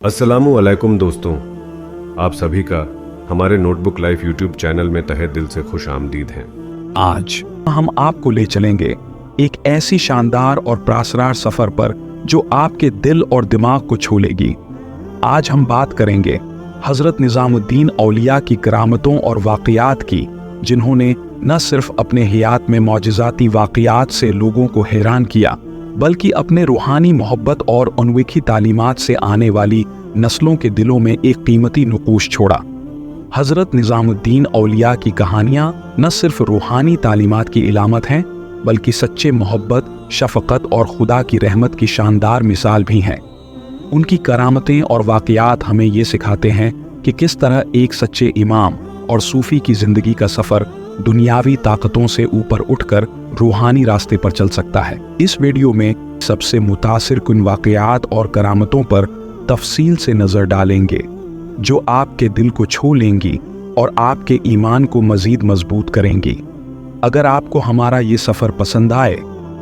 अस्सलामु अलैकुम दोस्तों, आप सभी का हमारे नोटबुक लाइफ यूट्यूब चैनल में तहे दिल से खुश आमदीद हैं। आज हम आपको ले चलेंगे एक ऐसी शानदार और प्रासरार सफर पर जो आपके दिल और दिमाग को छू लेगी। आज हम बात करेंगे हजरत निजामुद्दीन औलिया की करामतों और वाक़यात की, जिन्होंने न सिर्फ अपने हयात में मौजिज़ाती वाक़यात से लोगों को हैरान किया, बल्कि अपने रूहानी मोहब्बत और अनोखी तालीमात से आने वाली नस्लों के दिलों में एक कीमती नुकूश छोड़ा। हजरत निजामुद्दीन औलिया की कहानियाँ न सिर्फ रूहानी तालीमात की इलामत हैं, बल्कि सच्चे मोहब्बत, शफ़क़त और खुदा की रहमत की शानदार मिसाल भी हैं। उनकी करामतें और वाक़यात हमें ये सिखाते हैं कि किस तरह एक सच्चे इमाम और सूफ़ी की ज़िंदगी का सफ़र दुनियावी ताकतों से ऊपर उठकर रूहानी रास्ते पर चल सकता है। इस वीडियो में सबसे मुतासिर कुन वाक़यात और करामतों पर तफसील से नज़र डालेंगे, जो आपके दिल को छू लेंगी और आपके ईमान को मज़ीद मजबूत करेंगी। अगर आपको हमारा ये सफ़र पसंद आए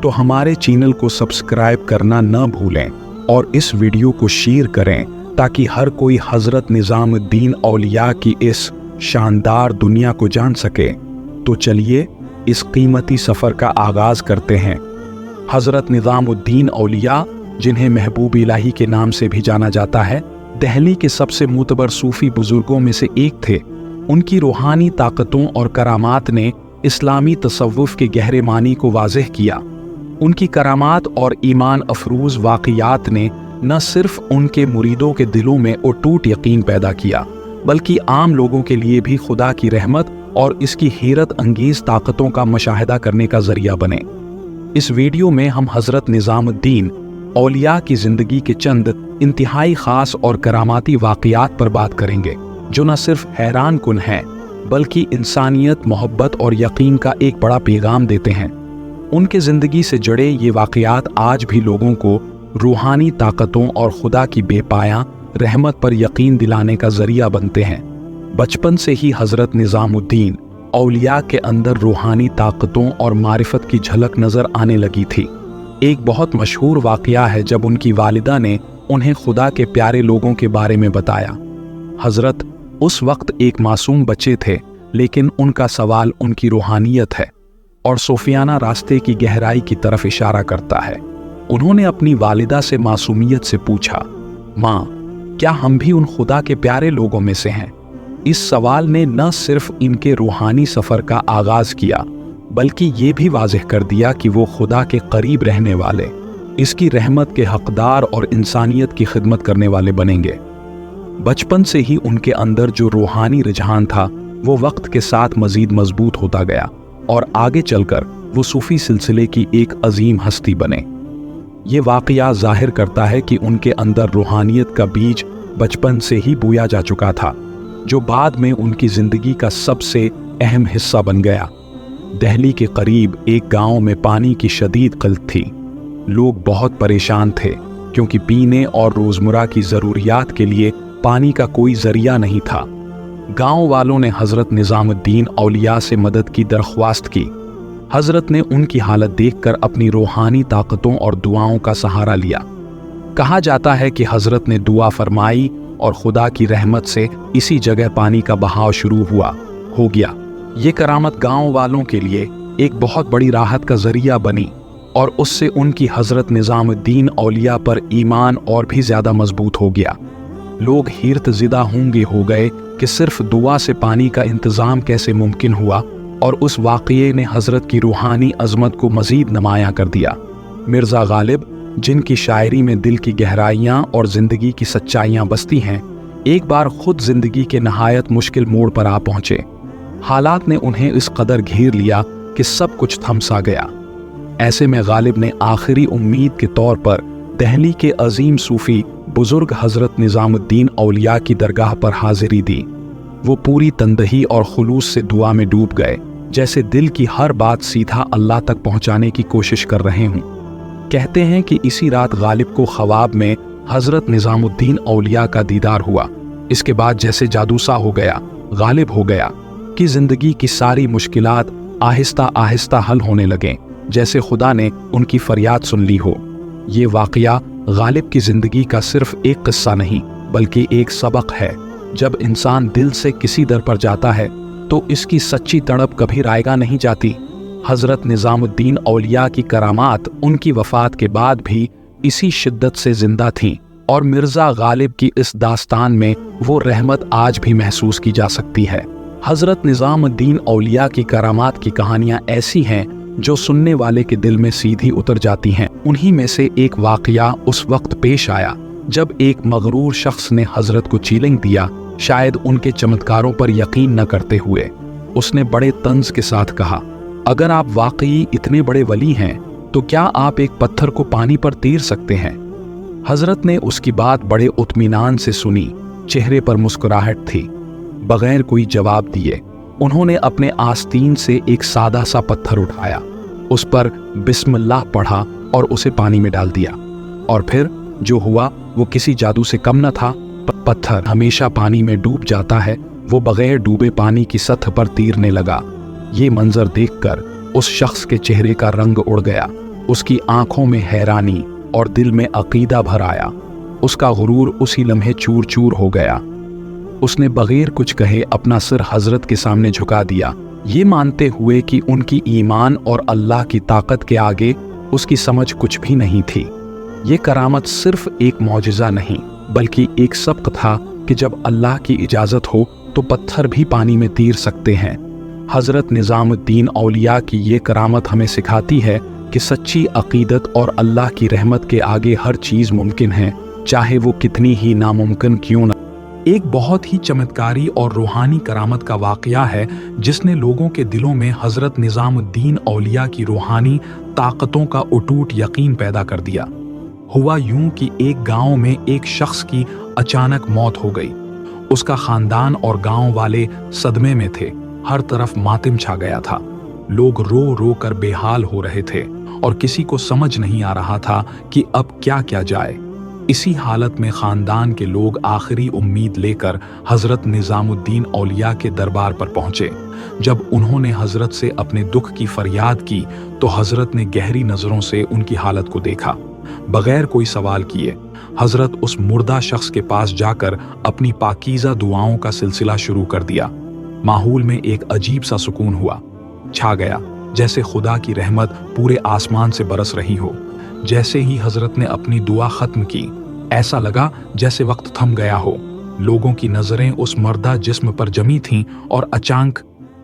तो हमारे चैनल को सब्सक्राइब करना न भूलें और इस वीडियो को शेयर करें, ताकि हर कोई हज़रत निजामुद्दीन औलिया की इस शानदार दुनिया को जान सके। तो चलिए इस कीमती सफ़र का आगाज़ करते हैं। हज़रत निजामुद्दीन औलिया, जिन्हें महबूब इलाही के नाम से भी जाना जाता है, दिल्ली के सबसे मुतबर सूफ़ी बुज़ुर्गों में से एक थे। उनकी रूहानी ताकतों और करामात ने इस्लामी तसव्वुफ़ के गहरे मानी को वाज़ेह किया। उनकी करामात और ईमान अफरूज़ वाक़यात ने न सिर्फ उनके मुरीदों के दिलों में अटूट यकीन पैदा किया, बल्कि आम लोगों के लिए भी खुदा की रहमत और इसकी हैरत अंगेज़ ताकतों का मुशाहिदा करने का ज़रिया बने। इस वीडियो में हम हज़रत निजामुद्दीन औलिया की ज़िंदगी के चंद इंतहाई ख़ास और करामाती वाक़यात पर बात करेंगे, जो न सिर्फ हैरान कुन हैं, बल्कि इंसानियत, मोहब्बत और यकीन का एक बड़ा पैगाम देते हैं। उनके ज़िंदगी से जुड़े ये वाक़यात आज भी लोगों को रूहानी ताकतों और खुदा की बेपाया रहमत पर यकीन दिलाने का ज़रिया बनते हैं। बचपन से ही हज़रत निजामुद्दीन औलिया के अंदर रूहानी ताकतों और मारिफत की झलक नज़र आने लगी थी। एक बहुत मशहूर वाक़या है जब उनकी वालिदा ने उन्हें खुदा के प्यारे लोगों के बारे में बताया। हज़रत उस वक्त एक मासूम बच्चे थे, लेकिन उनका सवाल उनकी रूहानियत है और सूफियाना रास्ते की गहराई की तरफ इशारा करता है। उन्होंने अपनी वालिदा से मासूमियत से पूछा, माँ, क्या हम भी उन खुदा के प्यारे लोगों में से हैं? इस सवाल ने न सिर्फ इनके रूहानी सफ़र का आगाज़ किया, बल्कि ये भी वाज़ेह कर दिया कि वो खुदा के करीब रहने वाले, इसकी रहमत के हक़दार और इंसानियत की खिदमत करने वाले बनेंगे। बचपन से ही उनके अंदर जो रूहानी रुझान था, वो वक्त के साथ मज़ीद मजबूत होता गया और आगे चलकर वो सूफ़ी सिलसिले की एक अजीम हस्ती बने। ये वाक़या ज़ाहिर करता है कि उनके अंदर रूहानियत का बीज बचपन से ही बोया जा चुका था, जो बाद में उनकी ज़िंदगी का सबसे अहम हिस्सा बन गया। दिल्ली के करीब एक गांव में पानी की शदीद क़िल्लत थी। लोग बहुत परेशान थे, क्योंकि पीने और रोज़मर्रा की ज़रूरियात के लिए पानी का कोई ज़रिया नहीं था। गांव वालों ने हज़रत निजामुद्दीन औलिया से मदद की दरख्वास्त की। हज़रत ने उनकी हालत देखकर अपनी रूहानी ताकतों और दुआओं का सहारा लिया। कहा जाता है कि हज़रत ने दुआ फरमाई और खुदा की रहमत से इसी जगह पानी का बहाव शुरू हो गया। ये करामत गांव वालों के लिए एक बहुत बड़ी राहत का ज़रिया बनी और उससे उनकी हज़रत निजामुद्दीन औलिया पर ईमान और भी ज़्यादा मजबूत हो गया। लोग हैरत ज़िदा हो गए कि सिर्फ दुआ से पानी का इंतज़ाम कैसे मुमकिन हुआ, और उस वाक़ये ने हज़रत की रूहानी अज़मत को मज़ीद नुमायाँ कर दिया। मिर्ज़ा गालिब, जिनकी शायरी में दिल की गहराइयाँ और ज़िंदगी की सच्चाइयाँ बसती हैं, एक बार खुद ज़िंदगी के नहायत मुश्किल मोड़ पर आ पहुँचे। हालात ने उन्हें इस कदर घेर लिया कि सब कुछ थम सा गया। ऐसे में गालिब ने आखिरी उम्मीद के तौर पर दिल्ली के अजीम सूफ़ी बुज़ुर्ग हज़रत निजामुद्दीन औलिया की दरगाह पर हाज़िरी दी। वो पूरी तंदही और खुलूस से दुआ में डूब गए, जैसे दिल की हर बात सीधा अल्लाह तक पहुँचाने की कोशिश कर रहे हों। कहते हैं कि इसी रात गालिब को ख्वाब में हज़रत निजामुद्दीन औलिया का दीदार हुआ। इसके बाद जैसे जादू सा हो गया, गालिब हो गया कि ज़िंदगी की सारी मुश्किलात आहिस्ता आहिस्ता हल होने लगें, जैसे खुदा ने उनकी फरियाद सुन ली हो। ये वाक़या गालिब की ज़िंदगी का सिर्फ एक किस्सा नहीं, बल्कि एक सबक है। जब इंसान दिल से किसी दर पर जाता है तो इसकी सच्ची तड़प कभी रायगा नहीं जाती। हजरत निजामुद्दीन औलिया की करामात उनकी वफात के बाद भी इसी शिद्दत से जिंदा थीं और मिर्जा गालिब की इस दास्तान में वो रहमत आज भी महसूस की जा सकती है। हजरत निजामुद्दीन औलिया की करामात की कहानियां ऐसी हैं जो सुनने वाले के दिल में सीधी उतर जाती हैं। उन्हीं में से एक वाकया उस वक्त पेश आया जब एक मगरूर शख्स ने हजरत को चीलिंग दिया, शायद उनके चमत्कारों पर यकीन न करते हुए। उसने बड़े तंज के साथ कहा, अगर आप वाकई इतने बड़े वली हैं तो क्या आप एक पत्थर को पानी पर तीर सकते हैं? हजरत ने उसकी बात बड़े इत्मीनान से सुनी, चेहरे पर मुस्कुराहट थी। बगैर कोई जवाब दिए उन्होंने अपने आस्तीन से एक सादा सा पत्थर उठाया, उस पर बिस्मिल्लाह पढ़ा और उसे पानी में डाल दिया। और फिर जो हुआ वो किसी जादू से कम न था। पत्थर हमेशा पानी में डूब जाता है, वो बगैर डूबे पानी की सतह पर तीरने लगा। ये मंजर देखकर उस शख्स के चेहरे का रंग उड़ गया। उसकी आंखों में हैरानी और दिल में अकीदा भर आया। उसका गुरूर उसी लम्हे चूर चूर हो गया। उसने बगैर कुछ कहे अपना सिर हजरत के सामने झुका दिया, ये मानते हुए कि उनकी ईमान और अल्लाह की ताकत के आगे उसकी समझ कुछ भी नहीं थी। ये करामत सिर्फ एक मौजिज़ा नहीं बल्कि एक सबक था कि जब अल्लाह की इजाज़त हो तो पत्थर भी पानी में तीर सकते हैं। हजरत निजामुद्दीन औलिया की ये करामत हमें सिखाती है कि सच्ची अकीदत और अल्लाह की रहमत के आगे हर चीज़ मुमकिन है, चाहे वो कितनी ही नामुमकिन क्यों न। एक बहुत ही चमत्कारी और रूहानी करामत का वाकया है जिसने लोगों के दिलों में हजरत निजामुद्दीन औलिया की रूहानी ताकतों का अटूट यकीन पैदा कर दिया। हुआ यूं कि एक गांव में एक शख्स की अचानक मौत हो गई। उसका खानदान और गांव वाले सदमे में थे। हर तरफ मातम छा गया था। लोग रो रो कर बेहाल हो रहे थे और किसी को समझ नहीं आ रहा था कि अब क्या किया जाए। इसी हालत में खानदान के लोग आखिरी उम्मीद लेकर हजरत निजामुद्दीन औलिया के दरबार पर पहुंचे। जब उन्होंने हजरत से अपने दुख की फरियाद की तो हजरत ने गहरी नजरों से उनकी हालत को देखा। बगैर कोई सवाल किए हजरत उस मुर्दा शख्स के पास जाकर अपनी पाकीज़ा दुआओं का सिलसिला शुरू कर दिया। माहौल में एक अजीब सा सुकून हुआ, छा गया, जैसे खुदा की रहमत पूरे आसमान से बरस रही हो। जैसे ही हजरत ने अपनी दुआ खत्म की, ऐसा लगा जैसे वक्त थम गया हो। लोगों की नजरें उस मर्दा जिस्म पर जमी थीं और अचानक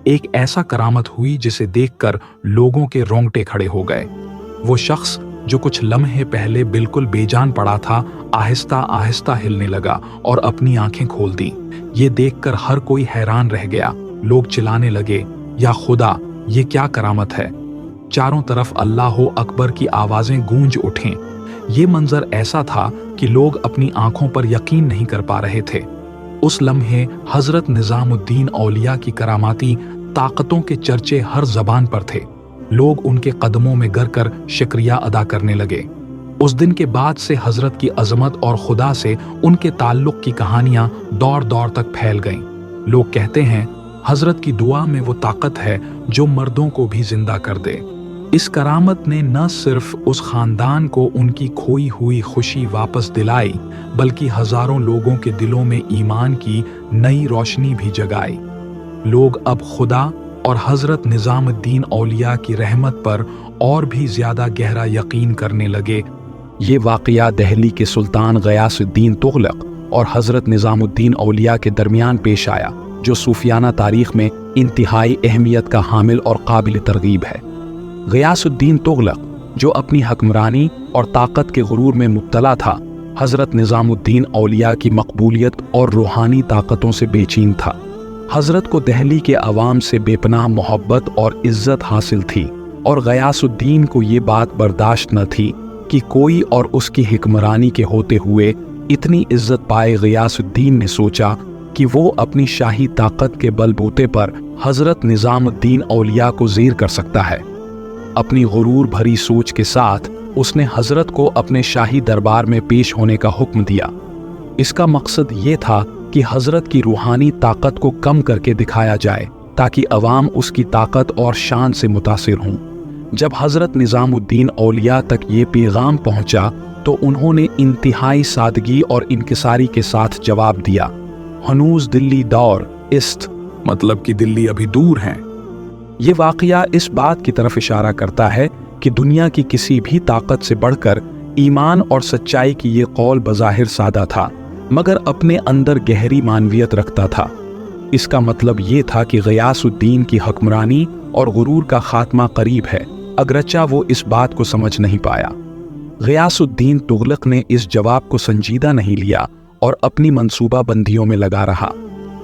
एक ऐसा करामत हुई जिसे देखकर लोगों के रोंगटे खड़े हो गए। वो शख्स जो कुछ लम्हे पहले बिल्कुल बेजान पड़ा था, आहिस्ता आहिस्ता हिलने लगा और अपनी आंखें खोल दी। ये देखकर हर कोई हैरान रह गया। लोग चिल्लाने लगे, या खुदा, ये क्या करामत है। चारों तरफ अल्लाह अकबर की आवाजें गूंज उठें। ये मंजर ऐसा था कि लोग अपनी आंखों पर यकीन नहीं कर पा रहे थे। उस लम्हे हजरत निजामुद्दीन औलिया की करामाती ताकतों के चर्चे हर जबान पर थे। लोग उनके कदमों में गिर कर शुक्रिया अदा करने लगे। उस दिन के बाद से हजरत की अजमत और खुदा से उनके ताल्लुक की कहानियां दौर दौर तक फैल गईं। लोग कहते हैं हजरत की दुआ में वो ताकत है जो मर्दों को भी जिंदा कर दे। इस करामत ने न सिर्फ उस खानदान को उनकी खोई हुई खुशी वापस दिलाई, बल्कि हजारों लोगों के दिलों में ईमान की नई रोशनी भी जगाई। लोग अब खुदा और हजरत निजामुद्दीन औलिया की रहमत पर और भी ज्यादा गहरा यकीन करने लगे। ये वाकया दिल्ली के सुल्तान गयासुद्दीन तुगलक और हजरत निजामुद्दीन औलिया के दरमियान पेश आया, जो सूफियाना तारीख में इंतहाई अहमियत का हामिल और काबिल तरगीब है। गयासुद्दीन तुगलक, जो अपनी हक्मरानी और ताकत के गुरूर में मुब्तला था, हजरत निजामुद्दीन औलिया की मकबूलियत और रूहानी ताकतों से बेचैन था। हजरत को दिल्ली के अवाम से बेपनाह मोहब्बत और इज्जत हासिल थी और गयासुद्दीन को ये बात बर्दाश्त न थी कि कोई और उसकी हुक्मरानी के होते हुए इतनी इज्जत पाए। गयासुद्दीन ने सोचा कि वो अपनी शाही ताकत के बलबूते पर हजरत निजामुद्दीन औलिया को ज़ीर कर सकता है। अपनी गुरूर भरी सोच के साथ उसने हजरत को अपने शाही दरबार में पेश होने का हुक्म दिया। इसका मकसद ये था कि हजरत की रूहानी ताकत को कम करके दिखाया जाए ताकि अवाम उसकी ताकत और शान से मुतासिर हों। जब हजरत निजामुद्दीन औलिया तक ये पैगाम पहुंचा तो उन्होंने इंतहाई सादगी और इनकिसारी के साथ जवाब दिया, हनूज दिल्ली दौर इस्त, मतलब कि दिल्ली अभी दूर है। ये वाकया इस बात की तरफ इशारा करता है कि दुनिया की किसी भी ताकत से बढ़कर ईमान और सच्चाई की ये कौल बज़ाहिर सादा था, मगर अपने अंदर गहरी मानवियत रखता था। इसका मतलब ये था कि ग़ियासुद्दीन की हुक्मरानी और गुरूर का खात्मा करीब है, अगरचा वो इस बात को समझ नहीं पाया। ग़ियासुद्दीन तुगलक ने इस जवाब को संजीदा नहीं लिया और अपनी मंसूबा बंदियों में लगा रहा।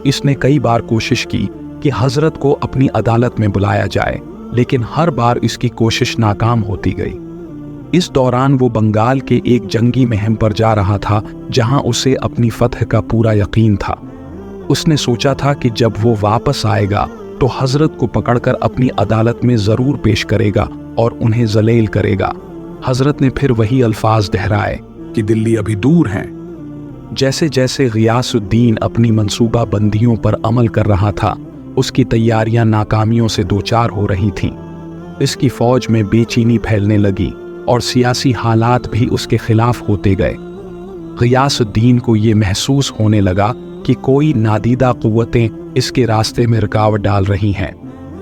इसने कई बार कोशिश की कि हज़रत को अपनी अदालत में बुलाया जाए, लेकिन हर बार इसकी कोशिश नाकाम होती गई। इस दौरान वो बंगाल के एक जंगी मुहिम पर जा रहा था, जहां उसे अपनी फतह का पूरा यकीन था। उसने सोचा था कि जब वो वापस आएगा तो हज़रत को पकड़कर अपनी अदालत में ज़रूर पेश करेगा और उन्हें जलील करेगा। हज़रत ने फिर वही अल्फाज दोहराए कि दिल्ली अभी दूर है। जैसे जैसे ग़ियासुद्दीन अपनी मंसूबा बंदियों पर अमल कर रहा था, उसकी तैयारियां नाकामियों से दो चार हो रही थीं। इसकी फौज में बेचैनी फैलने लगी और सियासी हालात भी उसके खिलाफ होते गए। ग़ियासुद्दीन को ये महसूस होने लगा कि कोई नादीदा क़ुव्वतें इसके रास्ते में रुकावट डाल रही हैं।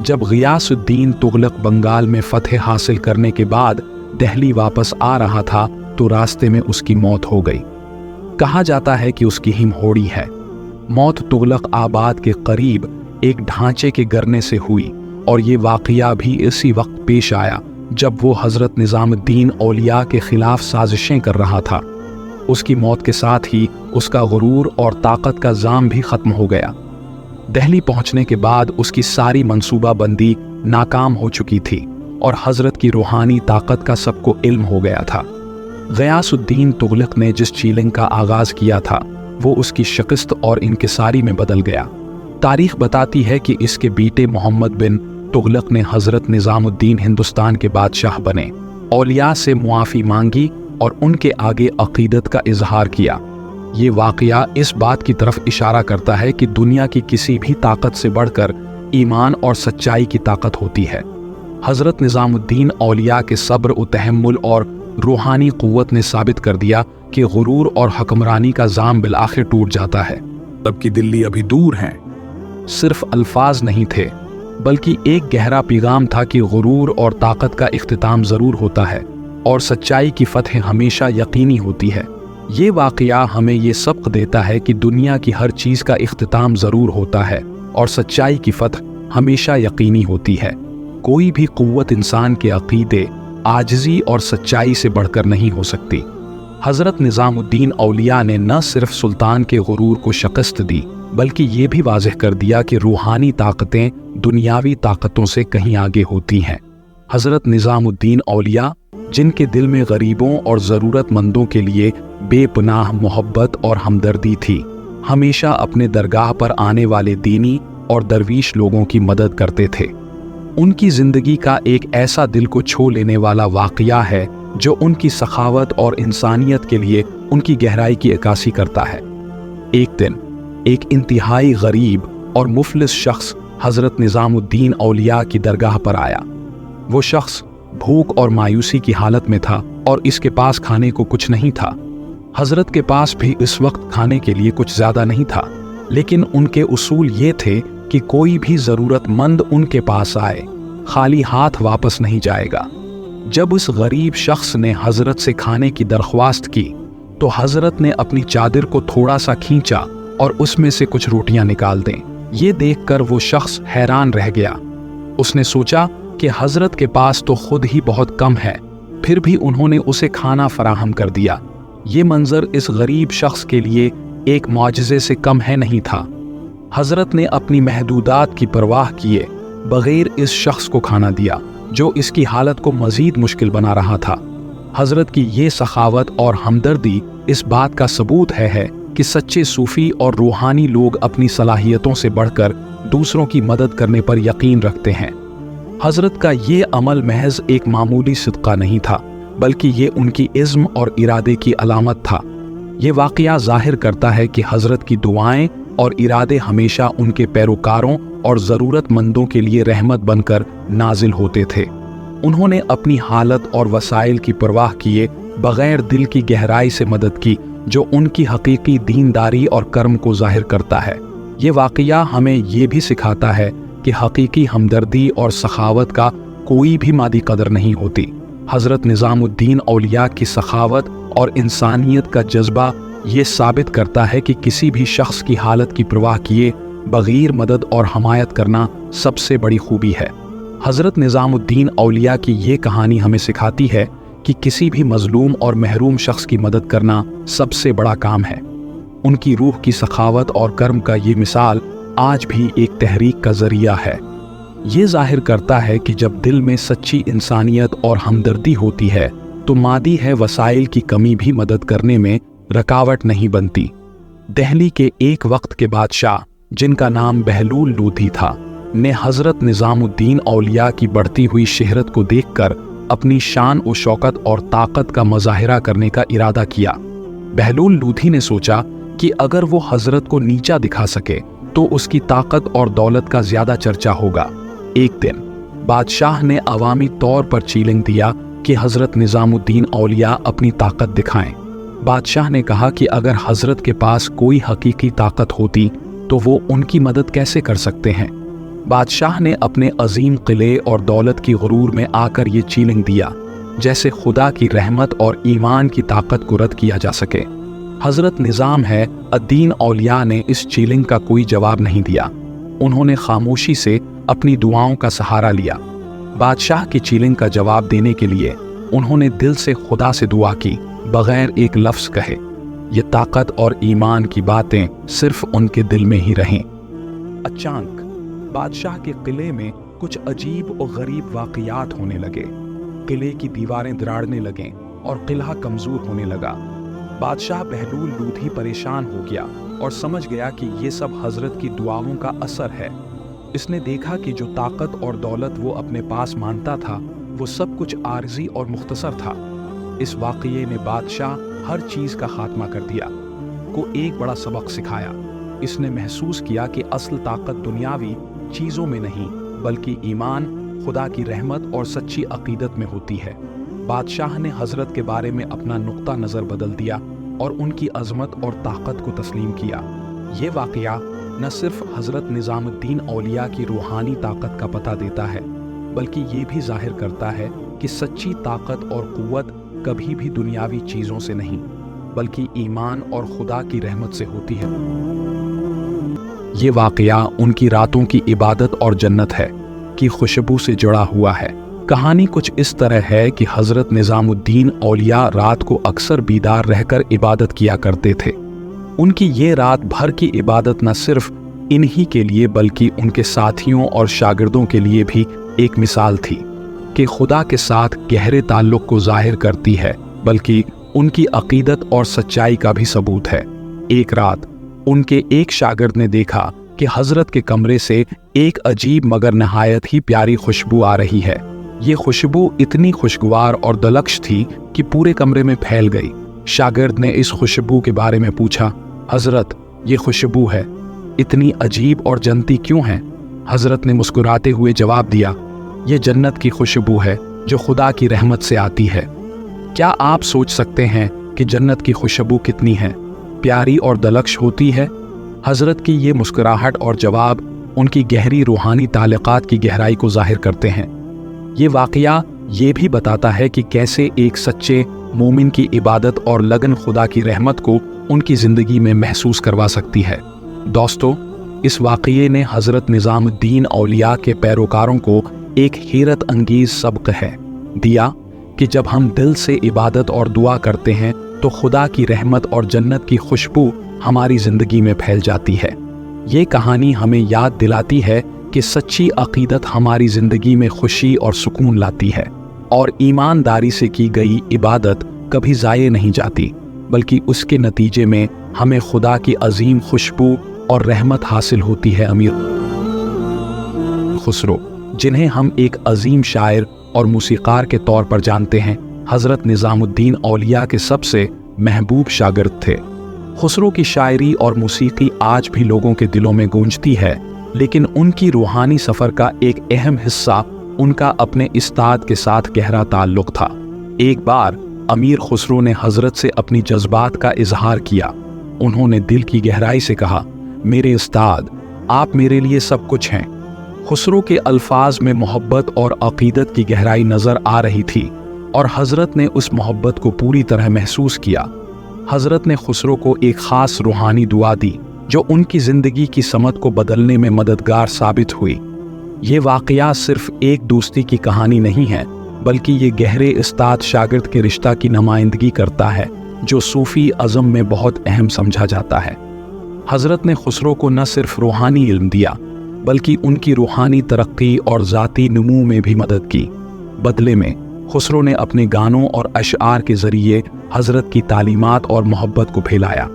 जब ग़ियासुद्दीन तुगलक बंगाल में फतह हासिल करने के बाद दिल्ली वापस आ रहा था तो रास्ते में उसकी मौत हो गई। कहा जाता है कि उसकी हिमहोड़ी है। मौत तुगलक आबाद के करीब एक ढांचे के गिरने से हुई और ये वाक़या भी इसी वक्त पेश आया जब वो हज़रत निज़ामुद्दीन औलिया के खिलाफ साजिशें कर रहा था। उसकी मौत के साथ ही उसका गुरूर और ताकत का जाम भी ख़त्म हो गया। दिल्ली पहुंचने के बाद उसकी सारी मंसूबा बंदी नाकाम हो चुकी थी और हज़रत की रूहानी ताकत का सबको इल्म हो गया था। ग़ियासुद्दीन तुगलक ने जिस चीलिंग का आगाज़ किया था वो उसकी शिकस्त और इनकिसारी में बदल गया। तारीख बताती है कि इसके बेटे मोहम्मद बिन तुगलक ने हज़रत निज़ामुद्दीन हिंदुस्तान के बादशाह बने, औलिया से मुआफ़ी मांगी और उनके आगे अक़ीदत का इजहार किया। ये वाक़या इस बात की तरफ इशारा करता है कि दुनिया की किसी भी ताकत से बढ़कर ईमान और सच्चाई की ताकत होती है। हज़रत निज़ामुद्दीन औलिया के सब्र व तहम्मुल और रूहानी क़ुव्वत ने साबित कर दिया कि गुरूर और हुक्मरानी का जाम बिलाखिर टूट जाता है। तब की दिल्ली अभी दूर है सिर्फ अल्फाज नहीं थे, बल्कि एक गहरा पैगाम था कि गुरूर और ताकत का इख्तिताम ज़रूर होता है और सच्चाई की फतह हमेशा यकीनी होती है। ये वाक़या हमें ये सबक देता है कि दुनिया की हर चीज़ का इख्तिताम ज़रूर होता है और सच्चाई की फतह हमेशा यकीनी होती है। कोई भी क़ुव्वत इंसान के अक़ीदे, आजिज़ी और सच्चाई से बढ़कर नहीं हो सकती। हज़रत निज़ामुद्दीन औलिया ने न सिर्फ सुल्तान के गुरूर को शिकस्त दी, बल्कि ये भी वाज़ेह कर दिया कि रूहानी ताकतें दुनियावी ताकतों से कहीं आगे होती हैं। हज़रत निज़ामुद्दीन औलिया, जिनके दिल में गरीबों और ज़रूरतमंदों के लिए बेपनाह मोहब्बत और हमदर्दी थी, हमेशा अपने दरगाह पर आने वाले दीनी और दरवीश लोगों की मदद करते थे। उनकी ज़िंदगी का एक ऐसा दिल को छू लेने वाला वाक़या है जो उनकी सखावत और इंसानियत के लिए उनकी गहराई की अक्कासी करता है। एक दिन एक इंतहाई गरीब और मुफलिस शख्स हज़रत निज़ामुद्दीन औलिया की दरगाह पर आया। वो शख्स भूख और मायूसी की हालत में था और इसके पास खाने को कुछ नहीं था। हज़रत के पास भी इस वक्त खाने के लिए कुछ ज़्यादा नहीं था, लेकिन उनके उसूल ये थे कि कोई भी ज़रूरतमंद उनके पास आए, खाली हाथ वापस नहीं जाएगा। जब उस गरीब शख्स ने हज़रत से खाने की दरख्वास्त की तो हज़रत ने अपनी चादर को थोड़ा सा खींचा और उसमें से कुछ रोटियां निकाल दें। ये देखकर वो शख्स हैरान रह गया। उसने सोचा कि हज़रत के पास तो खुद ही बहुत कम है, फिर भी उन्होंने उसे खाना फराहम कर दिया। ये मंजर इस गरीब शख्स के लिए एक मौजज़े से कम है नहीं था। हज़रत ने अपनी महदूदात की परवाह किए बग़ैर इस शख्स को खाना दिया, जो इसकी हालत को मज़ीद मुश्किल बना रहा था। हज़रत की ये सखावत और हमदर्दी इस बात का सबूत है कि सच्चे सूफ़ी और रूहानी लोग अपनी सलाहियतों से बढ़कर दूसरों की मदद करने पर यकीन रखते हैं। हज़रत का ये अमल महज एक मामूली सदका नहीं था, बल्कि ये उनकी इज़्म और इरादे की अलामत था। ये वाक़या ज़ाहिर करता है कि हज़रत की दुआएं और इरादे हमेशा उनके पैरोकारों और ज़रूरतमंदों के लिए रहमत बनकर नाजिल होते थे। उन्होंने अपनी हालत और वसाइल की परवाह किए बगैर दिल की गहराई से मदद की, जो उनकी हकीकी दीनदारी और कर्म को जाहिर करता है। ये वाक़या हमें ये भी सिखाता है कि हकीकी हमदर्दी और सखावत का कोई भी मादी कदर नहीं होती। हज़रत निज़ामुद्दीन औलिया की सखावत और इंसानियत का जज्बा ये साबित करता है कि किसी भी शख्स की हालत की परवाह किए बग़ैर मदद और हमायत करना सबसे बड़ी खूबी है। हज़रत निज़ामुद्दीन औलिया की ये कहानी हमें सिखाती है कि किसी भी मज़लूम और महरूम शख्स की मदद करना सबसे बड़ा काम है। उनकी रूह की सखावत और कर्म का ये मिसाल आज भी एक तहरीक का ज़रिया है। ये ज़ाहिर करता है कि जब दिल में सच्ची इंसानियत और हमदर्दी होती है तो मादी है वसाइल की कमी भी मदद करने में रुकावट नहीं बनती। दिल्ली के एक वक्त के बादशाह, जिनका नाम बहलूल लोधी था, ने हज़रत निज़ामुद्दीन औलिया की बढ़ती हुई शहरत को देखकर अपनी शान और शौकत और ताकत का मुज़ाहिरा करने का इरादा किया। बहलूल लोधी ने सोचा कि अगर वो हज़रत को नीचा दिखा सके तो उसकी ताकत और दौलत का ज़्यादा चर्चा होगा। एक दिन बादशाह ने अवामी तौर पर चैलेंज दिया कि हज़रत निज़ामुद्दीन औलिया अपनी ताकत दिखाएं। बादशाह ने कहा कि अगर हज़रत के पास कोई हकीकी ताकत होती तो वो उनकी मदद कैसे कर सकते हैं। बादशाह ने अपने अजीम किले और दौलत की गुरूर में आकर ये चैलेंज दिया जैसे खुदा की रहमत और ईमान की ताकत को रद्द किया जा सके। हज़रत निज़ाम है अद्दीन औलिया ने इस चैलेंज का कोई जवाब नहीं दिया। उन्होंने खामोशी से अपनी दुआओं का सहारा लिया। बादशाह की चैलेंज का जवाब देने के लिए उन्होंने दिल से खुदा से दुआ की, बगैर एक लफ्ज़ कहे। ये ताकत और ईमान की बातें सिर्फ उनके दिल में ही रहें। अचानक बादशाह के किले में कुछ अजीब और गरीब वाक़यात होने लगे। किले की दीवारें दराड़ने लगें और किला कमज़ोर होने लगा। बादशाह बहलूल लोधी परेशान हो गया और समझ गया कि ये सब हज़रत की दुआओं का असर है। इसने देखा कि जो ताकत और दौलत वो अपने पास मानता था वो सब कुछ आरज़ी और मुख्तसर था। इस वाक़ये ने बादशाह हर चीज़ का खात्मा कर दिया को एक बड़ा सबक सिखाया। इसने महसूस किया कि असल ताकत दुनियावी चीज़ों में नहीं बल्कि ईमान, खुदा की रहमत और सच्ची अकीदत में होती है। बादशाह ने हज़रत के बारे में अपना नुक्ता नज़र बदल दिया और उनकी अज़मत और ताकत को तस्लीम किया। ये वाक़या न सिर्फ हज़रत निज़ामुद्दीन औलिया की रूहानी ताकत का पता देता है बल्कि ये भी ज़ाहिर करता है कि सच्ची ताकत और क़ुव्वत कभी भी दुनियावी चीज़ों से नहीं बल्कि ईमान और खुदा की रहमत से होती है। ये वाक़या उनकी रातों की इबादत और जन्नत है की खुशबू से जुड़ा हुआ है। कहानी कुछ इस तरह है कि हज़रत निज़ामुद्दीन औलिया रात को अक्सर बीदार रहकर इबादत किया करते थे। उनकी ये रात भर की इबादत न सिर्फ इन्हीं के लिए बल्कि उनके साथियों और शागिर्दों के लिए भी एक मिसाल थी कि खुदा के साथ गहरे ताल्लुक़ को ज़ाहिर करती है बल्कि उनकी अक़ीदत और सच्चाई का भी सबूत है। एक रात उनके एक शागिर्द ने देखा कि हज़रत के कमरे से एक अजीब मगर नहायत ही प्यारी खुशबू आ रही है। ये खुशबू इतनी खुशगवार और दलक्श थी कि पूरे कमरे में फैल गई। शागिर्द ने इस खुशबू के बारे में पूछा, हज़रत ये खुशबू है, इतनी अजीब और जन्नती क्यों है? हज़रत ने मुस्कुराते हुए जवाब दिया, ये जन्नत की खुशबू है जो खुदा की रहमत से आती है। क्या आप सोच सकते हैं कि जन्नत की खुशबू कितनी है प्यारी और दलक्श होती है? हज़रत की ये मुस्कुराहट और जवाब उनकी गहरी रूहानी ताल्लुकात की गहराई को जाहिर करते हैं। ये वाक़या ये भी बताता है कि कैसे एक सच्चे मोमिन की इबादत और लगन खुदा की रहमत को उनकी ज़िंदगी में महसूस करवा सकती है। दोस्तों, इस वाक़ये ने हज़रत निज़ामुद्दीन औलिया के पैरोकारों को एक हैरत अंगेज़ सबक है दिया कि जब हम दिल से इबादत और दुआ करते हैं तो खुदा की रहमत और जन्नत की खुशबू हमारी ज़िंदगी में फैल जाती है। ये कहानी हमें याद दिलाती है कि सच्ची अक़ीदत हमारी ज़िंदगी में खुशी और सुकून लाती है और ईमानदारी से की गई इबादत कभी ज़ाये नहीं जाती बल्कि उसके नतीजे में हमें खुदा की अजीम खुशबू और रहमत हासिल होती है। अमीर खुसरो, जिन्हें हम एक अजीम शायर और मूसीक़ार के तौर पर जानते हैं, हज़रत निज़ामुद्दीन औलिया के सबसे महबूब शागिर्द थे। खुसरो की शायरी और मूसीक़ी आज भी लोगों के दिलों में गूंजती है, लेकिन उनकी रूहानी सफ़र का एक अहम हिस्सा उनका अपने उस्ताद के साथ गहरा ताल्लुक़ था। एक बार अमीर खुसरो ने हजरत से अपनी जज्बात का इजहार किया। उन्होंने दिल की गहराई से कहा, मेरे उस्ताद, आप मेरे लिए सब कुछ हैं। खुसरो के अल्फाज में मोहब्बत और अकीदत की गहराई नजर आ रही थी और हजरत ने उस मोहब्बत को पूरी तरह महसूस किया। हजरत ने खुसरो को एक खास रूहानी दुआ दी जो उनकी जिंदगी की समत को बदलने में मददगार साबित हुई। ये वाकया सिर्फ एक दोस्ती की कहानी नहीं है, बल्कि ये गहरे उस्ताद शागिर्द के रिश्ता की नुमाइंदगी करता है जो सूफी अज़म में बहुत अहम समझा जाता है। हजरत ने खुसरो को न सिर्फ रूहानी इल्म दिया, बल्कि उनकी रूहानी तरक्की और ज़ाती नमू में भी मदद की। बदले में खुसरो ने अपने गानों और अशआर के ज़रिए हजरत की तालीमात और मोहब्बत को फैलाया।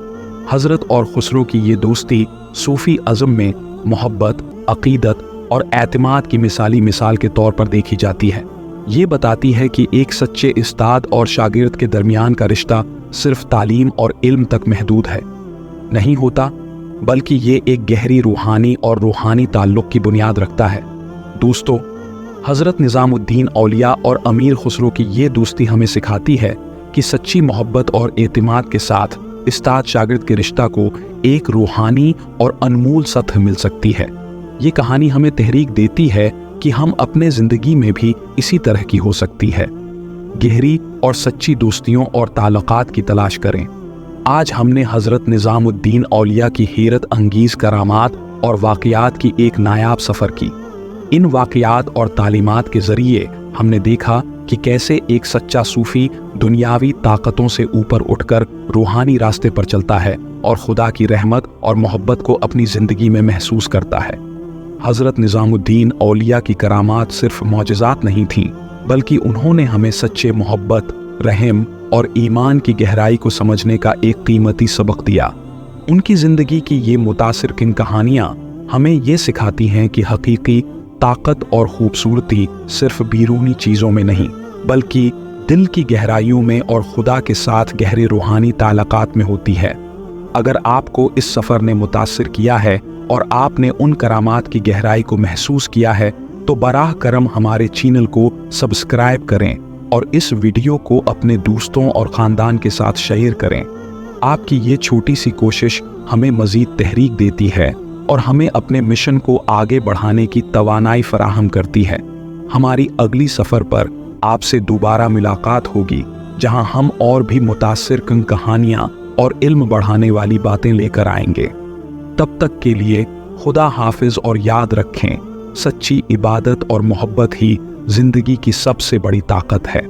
हजरत और खुसरो की ये दोस्ती सूफी अज़म में मोहब्बत, अकीदत और एतमाद की मिसाल के तौर पर देखी जाती है। ये बताती है कि एक सच्चे उस्ताद और शागिर्द के दरमियान का रिश्ता सिर्फ तालीम और इल्म तक महदूद है नहीं होता, बल्कि ये एक गहरी रूहानी और रूहानी ताल्लुक़ की बुनियाद रखता है। दोस्तों, हज़रत निज़ामुद्दीन औलिया और अमीर खुसरो की ये दोस्ती हमें सिखाती है कि सच्ची मोहब्बत और एतमाद के साथ उस्ताद शागिर्द के रिश्ता को एक रूहानी और अनमोल सतह मिल सकती है। ये कहानी हमें तहरीक देती है कि हम अपने ज़िंदगी में भी इसी तरह की हो सकती है। गहरी और सच्ची दोस्तियों और ताल्लुकात की तलाश करें। आज हमने हज़रत निज़ामुद्दीन औलिया की हैरत अंगीज़ करामात और वाक़यात की एक नायाब सफ़र की। इन वाक़यात और तालीमात के ज़रिए हमने देखा कि कैसे एक सच्चा सूफ़ी दुनियावी ताकतों से ऊपर उठकर रूहानी रास्ते पर चलता है और खुदा की रहमत और मोहब्बत को अपनी ज़िंदगी में महसूस करता है। हज़रत निज़ामुद्दीन औलिया की करामात सिर्फ मौजज़ात नहीं थीं, बल्कि उन्होंने हमें सच्चे मोहब्बत, रहम और ईमान की गहराई को समझने का एक कीमती सबक दिया। उनकी ज़िंदगी की ये मुतासिरकुन कहानियाँ हमें ये सिखाती हैं कि हकीकी ताकत और खूबसूरती सिर्फ बैरूनी चीज़ों में नहीं, बल्कि दिल की गहराइयों में और खुदा के साथ गहरे रूहानी ताल्लुकात में होती है। अगर आपको इस सफ़र ने मुतासिर किया है और आपने उन करामात की गहराई को महसूस किया है, तो बराह करम हमारे चैनल को सब्सक्राइब करें और इस वीडियो को अपने दोस्तों और ख़ानदान के साथ शेयर करें। आपकी ये छोटी सी कोशिश हमें मज़ीद तहरीक देती है और हमें अपने मिशन को आगे बढ़ाने की तवानाई फराहम करती है। हमारी अगली सफ़र पर आपसे दोबारा मुलाकात होगी, जहां हम और भी मुतासिरकुन कहानियाँ और इल्म बढ़ाने वाली बातें लेकर आएंगे। तब तक के लिए खुदा हाफिज और याद रखें, सच्ची इबादत और मोहब्बत ही जिंदगी की सबसे बड़ी ताकत है।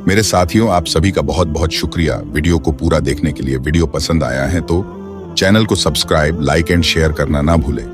मेरे साथियों, आप सभी का बहुत बहुत शुक्रिया वीडियो को पूरा देखने के लिए। वीडियो पसंद आया है तो चैनल को सब्सक्राइब, लाइक एंड शेयर करना ना भूलें।